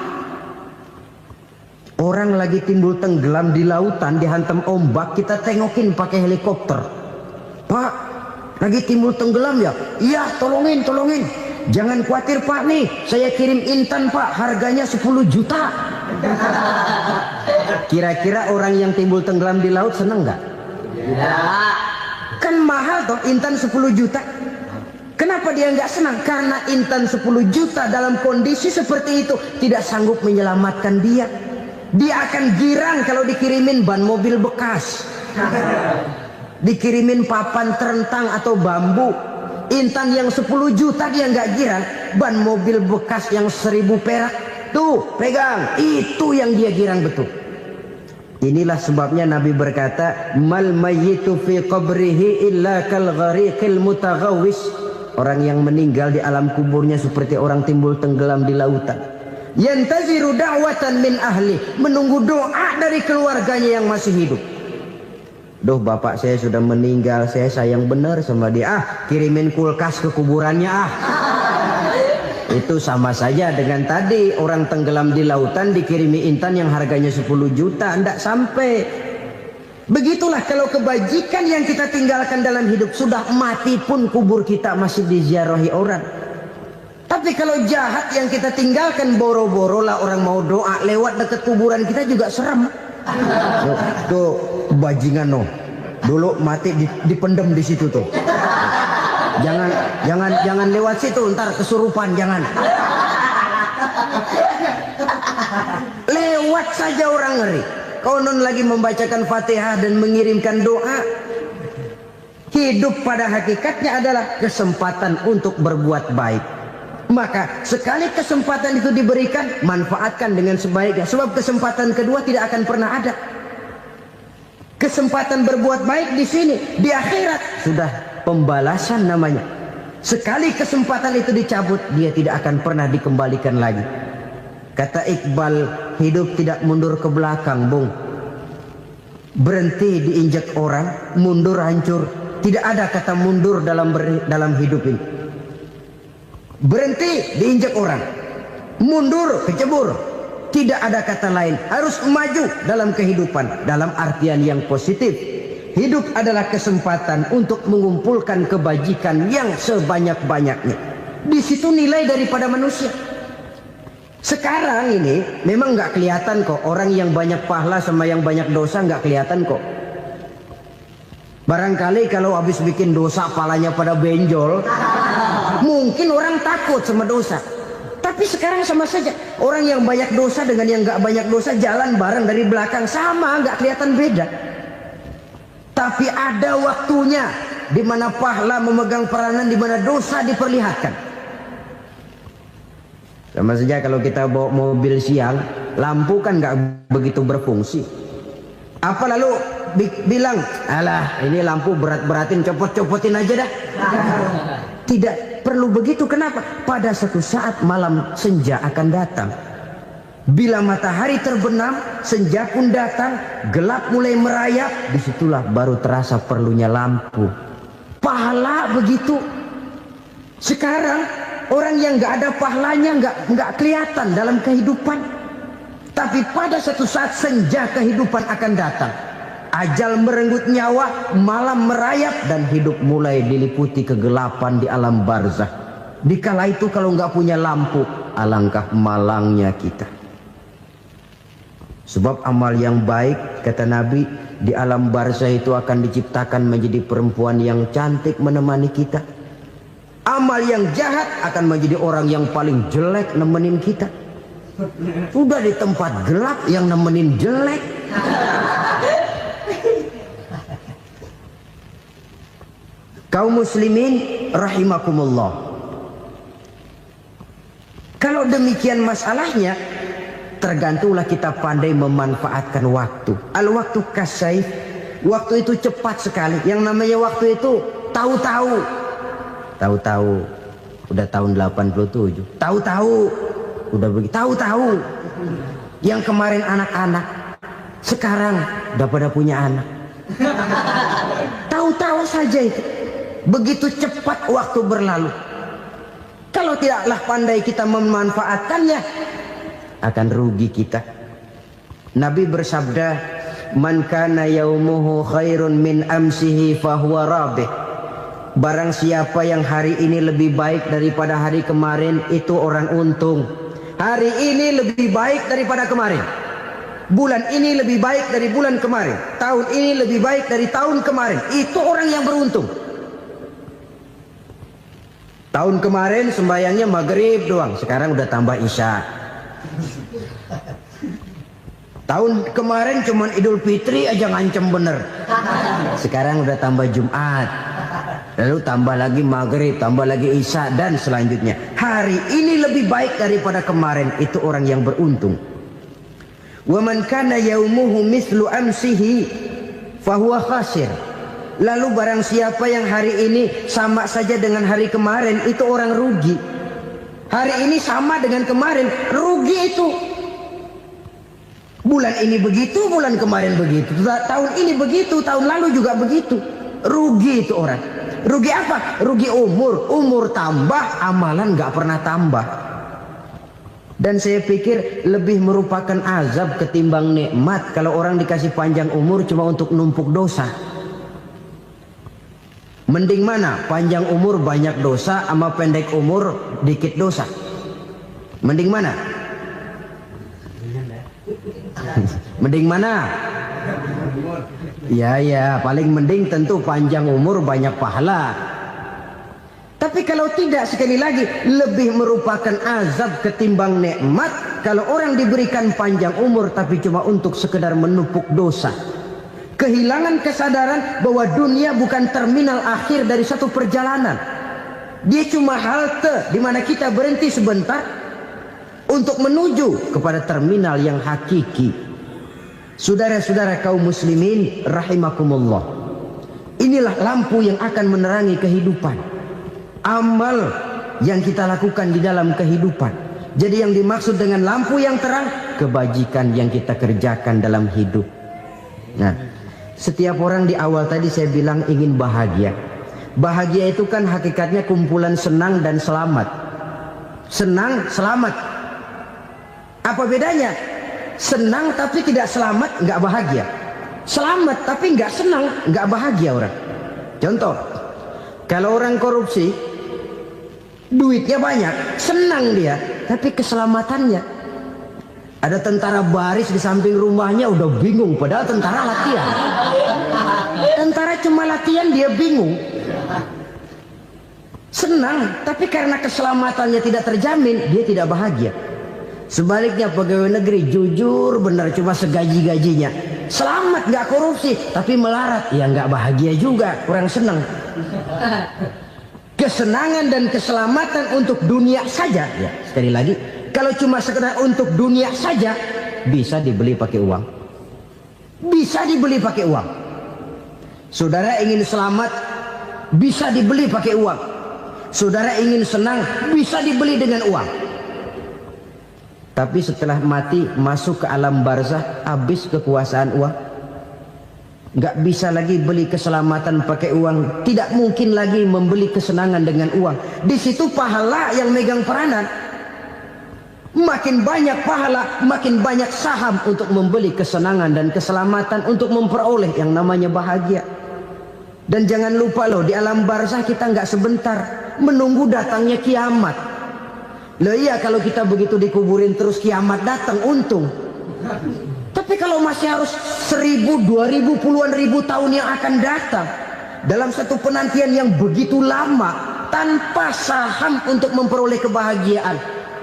Speaker 3: Orang lagi timbul tenggelam di lautan, dihantam ombak, kita tengokin pakai helikopter. Pak, lagi timbul tenggelam ya? Iya, tolongin. Jangan khawatir Pak nih, saya kirim intan Pak, harganya 10 juta. Kira-kira orang yang timbul tenggelam di laut seneng nggak? Kan mahal toh intan 10 juta. Kenapa dia nggak senang? Karena intan 10 juta dalam kondisi seperti itu tidak sanggup menyelamatkan dia. Dia akan girang kalau dikirimin ban mobil bekas, dikirimin papan terentang atau bambu. Intan yang 10 juta dia nggak girang. Ban mobil bekas yang 1000 perak, tuh pegang, itu yang dia girang betul. Inilah sebabnya Nabi berkata, mal mayyitu fi qabrihi illa kal ghariqil mutaghawwis. Orang yang meninggal di alam kuburnya seperti orang timbul tenggelam di lautan. Yantaziru da'watan min ahli, menunggu doa dari keluarganya yang masih hidup. Duh, bapak saya sudah meninggal, saya sayang benar sama dia. Kirimin kulkas ke kuburannya Itu sama saja dengan tadi orang tenggelam di lautan dikirimi intan yang harganya 10 juta, ndak sampai. Begitulah kalau kebajikan yang kita tinggalkan dalam hidup, sudah mati pun kubur kita masih diziarahi orang. Tapi kalau jahat yang kita tinggalkan, boro-boro lah orang mau doa lewat dekat kuburan kita juga serem. Tuh bajingan no, dulu mati dipendem di situ tuh. Jangan lewat situ, ntar kesurupan, jangan. Lewat saja orang ngeri. Konon lagi membacakan Fatihah dan mengirimkan doa. Hidup pada hakikatnya adalah kesempatan untuk berbuat baik. Maka sekali kesempatan itu diberikan, manfaatkan dengan sebaiknya. Sebab kesempatan kedua tidak akan pernah ada. Kesempatan berbuat baik di sini, di akhirat sudah pembalasan namanya. Sekali kesempatan itu dicabut, dia tidak akan pernah dikembalikan lagi. Kata Iqbal, hidup tidak mundur ke belakang, Bung. Berhenti diinjak orang, mundur hancur. Tidak ada kata mundur dalam hidup ini. Berhenti diinjak orang, mundur kecebur. Tidak ada kata lain. Harus maju dalam kehidupan, dalam artian yang positif. Hidup adalah kesempatan untuk mengumpulkan kebajikan yang sebanyak-banyaknya. Di situ nilai daripada manusia. Sekarang ini memang nggak kelihatan kok, orang yang banyak pahala sama yang banyak dosa nggak kelihatan kok. Barangkali kalau habis bikin dosa palanya pada benjol, mungkin orang takut sama dosa. Tapi sekarang sama saja, orang yang banyak dosa dengan yang nggak banyak dosa jalan bareng dari belakang, sama, nggak kelihatan beda. Tapi ada waktunya di mana pahala memegang peranan, di mana dosa diperlihatkan. Sama saja kalau kita bawa mobil siang, lampu kan nggak begitu berfungsi. Apa lalu bilang, alah ini lampu berat-beratin, copot-copotin aja dah. Tidak perlu begitu. Kenapa? Pada suatu saat malam senja akan datang. Bila matahari terbenam, senja pun datang, gelap mulai merayap, disitulah baru terasa perlunya lampu. Pahala begitu. Sekarang orang yang nggak ada pahalanya nggak kelihatan dalam kehidupan. Tapi pada suatu saat senja kehidupan akan datang. Ajal merenggut nyawa, malam merayap, dan hidup mulai diliputi kegelapan di alam barzah. Dikala itu kalau nggak punya lampu, alangkah malangnya kita. Sebab amal yang baik, kata Nabi, di alam barzah itu akan diciptakan menjadi perempuan yang cantik menemani kita. Amal yang jahat akan menjadi orang yang paling jelek nemenin kita. Udah di tempat gelap yang nemenin jelek. Kaum muslimin rahimakumullah. Kalau demikian masalahnya, tergantunglah kita pandai memanfaatkan waktu. Al-waktu kasayf. Waktu itu cepat sekali. Yang namanya waktu itu tahu-tahu. Tahu-tahu udah tahun 87. Tahu-tahu udah begitu. Tahu-tahu yang kemarin anak-anak, sekarang udah pada punya anak. Tahu-tahu saja itu. Begitu cepat waktu berlalu. Kalau tidaklah pandai kita memanfaatkannya, akan rugi kita. Nabi bersabda, "Man kana yaumuhu khairun min amsihi fahuwa rabih." Barang siapa yang hari ini lebih baik daripada hari kemarin, itu orang untung. Hari ini lebih baik daripada kemarin. Bulan ini lebih baik dari bulan kemarin. Tahun ini lebih baik dari tahun kemarin. Itu orang yang beruntung. Tahun kemarin sembahyangnya maghrib doang, sekarang udah tambah isya. Tahun kemarin cuman Idul Fitri aja ngancem bener, sekarang udah tambah Jumat, lalu tambah lagi maghrib, tambah lagi isya, dan selanjutnya. Hari ini lebih baik daripada kemarin, itu orang yang beruntung. Wa man kana yaumuhu mislu amsihi fahuwa khasir. Lalu barang siapa yang hari ini sama saja dengan hari kemarin, itu orang rugi. Hari ini sama dengan kemarin, rugi itu. Bulan ini begitu, bulan kemarin begitu, tahun ini begitu, tahun lalu juga begitu. Rugi itu orang. Rugi apa? Rugi umur. Umur tambah, amalan gak pernah tambah. Dan saya pikir lebih merupakan azab ketimbang nikmat kalau orang dikasih panjang umur cuma untuk numpuk dosa. Mending mana? Panjang umur banyak dosa sama pendek umur dikit dosa? Mending mana? Mending mana? Ya, paling mending tentu panjang umur banyak pahala. Tapi kalau tidak, sekali lagi, lebih merupakan azab ketimbang nikmat kalau orang diberikan panjang umur tapi cuma untuk sekedar menumpuk dosa. Kehilangan kesadaran bahwa dunia bukan terminal akhir dari satu perjalanan. Dia cuma halte di mana kita berhenti sebentar untuk menuju kepada terminal yang hakiki. Saudara-saudara kaum muslimin rahimakumullah. Inilah lampu yang akan menerangi kehidupan. Amal yang kita lakukan di dalam kehidupan. Jadi yang dimaksud dengan lampu yang terang, kebajikan yang kita kerjakan dalam hidup. Nah, setiap orang di awal tadi saya bilang ingin bahagia. Bahagia itu kan hakikatnya kumpulan senang dan selamat. Senang, selamat. Apa bedanya? Senang tapi tidak selamat, nggak bahagia. Selamat tapi nggak senang, nggak bahagia orang. Contoh, kalau orang korupsi, duitnya banyak, senang dia, tapi keselamatannya. Ada tentara baris di samping rumahnya udah bingung, padahal tentara latihan. Tentara cuma latihan, dia bingung. Senang, tapi karena keselamatannya tidak terjamin, dia tidak bahagia. Sebaliknya pegawai negeri jujur benar, cuma segaji-gajinya. Selamat, nggak korupsi, tapi melarat, ya nggak bahagia juga, kurang senang. Kesenangan dan keselamatan untuk dunia saja. Ya, sekali lagi, kalau cuma sekedar untuk dunia saja, bisa dibeli pakai uang. Bisa dibeli pakai uang. Saudara ingin selamat, bisa dibeli pakai uang. Saudara ingin senang, bisa dibeli dengan uang. Tapi setelah mati, masuk ke alam barzah, habis kekuasaan uang. Nggak bisa lagi beli keselamatan pakai uang. Tidak mungkin lagi membeli kesenangan dengan uang. Di situ pahala yang megang peranan. Makin banyak pahala, makin banyak saham untuk membeli kesenangan dan keselamatan, untuk memperoleh yang namanya bahagia. Dan jangan lupa loh, di alam barzah kita nggak sebentar, menunggu datangnya kiamat. Loh iya, kalau kita begitu dikuburin terus kiamat datang, untung. Tapi kalau masih harus 1000, 2000, puluhan ribu tahun yang akan datang, dalam satu penantian yang begitu lama, tanpa saham untuk memperoleh kebahagiaan,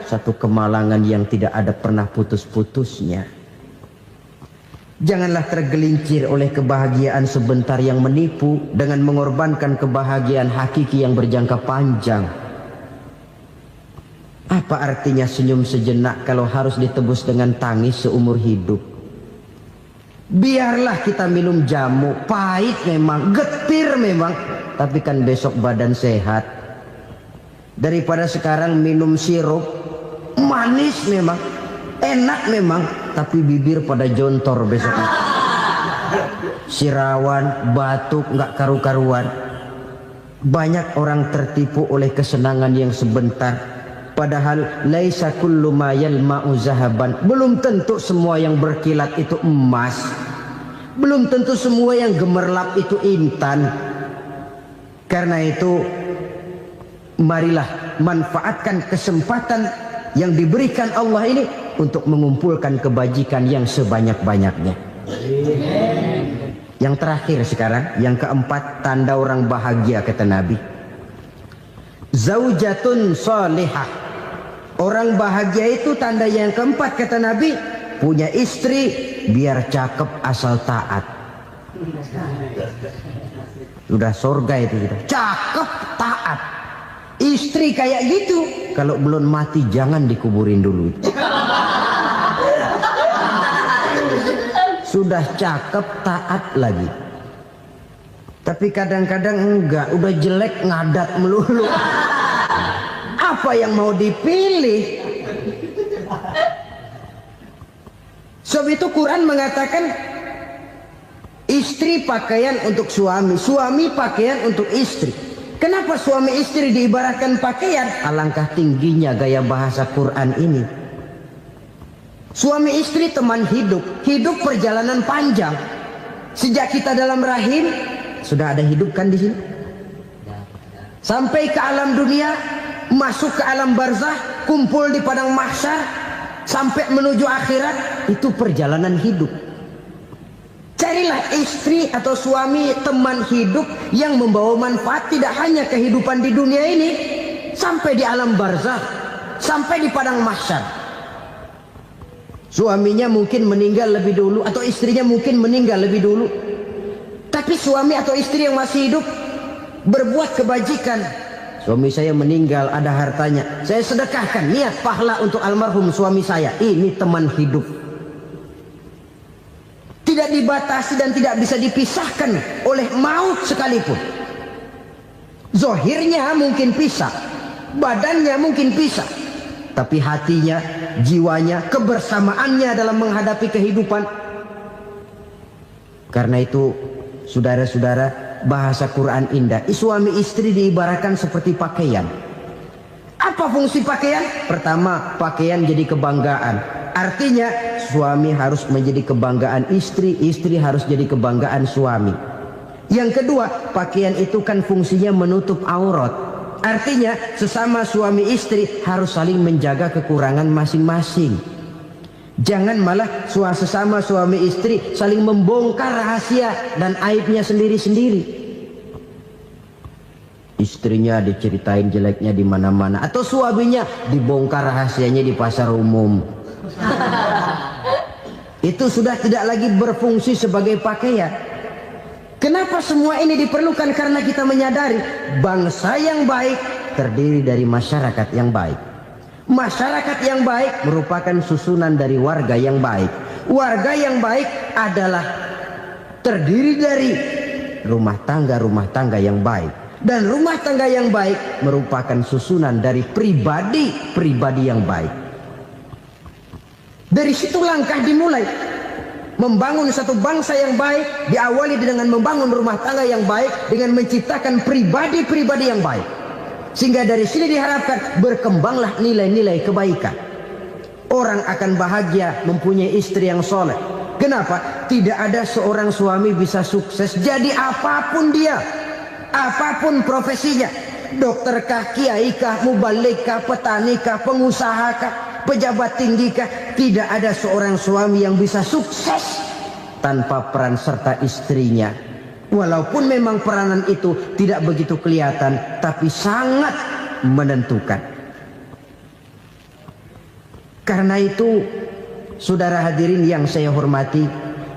Speaker 3: satu kemalangan yang tidak ada pernah putus-putusnya. Janganlah tergelincir oleh kebahagiaan sebentar yang menipu dengan mengorbankan kebahagiaan hakiki yang berjangka panjang. Apa artinya senyum sejenak kalau harus ditebus dengan tangis seumur hidup? Biarlah kita minum jamu, pahit memang, getir memang, tapi kan besok badan sehat. Daripada sekarang minum sirup, manis memang, enak memang, tapi bibir pada jontor besoknya. Sirawan, batuk, nggak karu-karuan. Banyak orang tertipu oleh kesenangan yang sebentar, Padahal laisa kullu ma yalma'u zahaban. Belum tentu semua yang berkilat itu emas. Belum tentu semua yang gemerlap itu intan. Karena itu marilah manfaatkan kesempatan yang diberikan Allah ini untuk mengumpulkan kebajikan yang sebanyak-banyaknya. Yang terakhir sekarang, yang keempat, tanda orang bahagia kata Nabi. Zaujatun salihah. Orang bahagia itu tanda yang keempat kata Nabi, punya istri biar cakep asal taat. Sudah surga itu kita. Cakep taat. Istri kayak gitu, kalau belum mati jangan dikuburin dulu. Sudah cakep taat lagi. Tapi kadang-kadang enggak, udah jelek ngadat melulu. Apa yang mau dipilih? Sebab itu Quran mengatakan istri pakaian untuk suami, suami pakaian untuk istri. Kenapa suami istri diibaratkan pakaian? Alangkah tingginya gaya bahasa Quran ini. Suami istri teman hidup, hidup perjalanan panjang. Sejak kita dalam rahim sudah ada hidup kan di sini. Sampai ke alam dunia, masuk ke alam barzah, kumpul di padang mahsyar, sampai menuju akhirat, itu perjalanan hidup. Carilah istri atau suami teman hidup yang membawa manfaat tidak hanya kehidupan di dunia ini, sampai di alam barzah, sampai di padang mahsyar. Suaminya mungkin meninggal lebih dulu atau istrinya mungkin meninggal lebih dulu. Tapi suami atau istri yang masih hidup berbuat kebajikan. Suami saya meninggal, ada hartanya, saya sedekahkan, niat pahala untuk almarhum suami saya. Ini teman hidup. Tidak dibatasi dan tidak bisa dipisahkan oleh maut sekalipun. Zohirnya mungkin pisah, badannya mungkin pisah, tapi hatinya, jiwanya, kebersamaannya dalam menghadapi kehidupan. Karena itu, saudara-saudara, bahasa Quran indah. Suami istri diibaratkan seperti pakaian. Apa fungsi pakaian? Pertama, pakaian jadi kebanggaan. Artinya suami harus menjadi kebanggaan istri, istri harus jadi kebanggaan suami. Yang kedua, pakaian itu kan fungsinya menutup aurat. Artinya sesama suami istri harus saling menjaga kekurangan masing-masing. Jangan malah sesama suami istri saling membongkar rahasia dan aibnya sendiri-sendiri. Istrinya diceritain jeleknya di mana-mana, atau suaminya dibongkar rahasianya di pasar umum. Itu sudah tidak lagi berfungsi sebagai pakaian. Kenapa semua ini diperlukan? Karena kita menyadari bangsa yang baik terdiri dari masyarakat yang baik. Masyarakat yang baik merupakan susunan dari warga yang baik. Warga yang baik adalah terdiri dari rumah tangga yang baik. Dan rumah tangga yang baik merupakan susunan dari pribadi yang baik. Dari situ langkah dimulai. Membangun satu bangsa yang baik diawali dengan membangun rumah tangga yang baik, dengan menciptakan pribadi-pribadi yang baik. Sehingga dari sini diharapkan berkembanglah nilai-nilai kebaikan. Orang akan bahagia mempunyai istri yang soleh. Kenapa? Tidak ada seorang suami bisa sukses jadi apapun dia, apapun profesinya. Dokterkah, kiaikah, mubalikah, petanikah, pengusahakah, pejabat tinggikah, tidak ada seorang suami yang bisa sukses tanpa peran serta istrinya. Walaupun memang peranan itu tidak begitu kelihatan, tapi sangat menentukan. Karena itu, saudara hadirin yang saya hormati,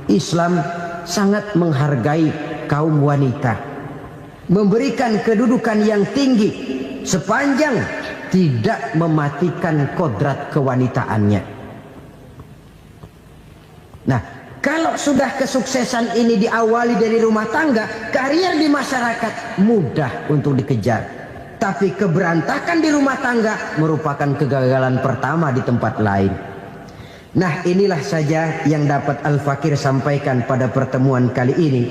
Speaker 3: Islam sangat menghargai kaum wanita, memberikan kedudukan yang tinggi sepanjang tidak mematikan kodrat kewanitaannya. Nah, kalau sudah kesuksesan ini diawali dari rumah tangga, karier di masyarakat mudah untuk dikejar. Tapi keberantakan di rumah tangga merupakan kegagalan pertama di tempat lain. Nah, inilah saja yang dapat Al-Fakir sampaikan pada pertemuan kali ini.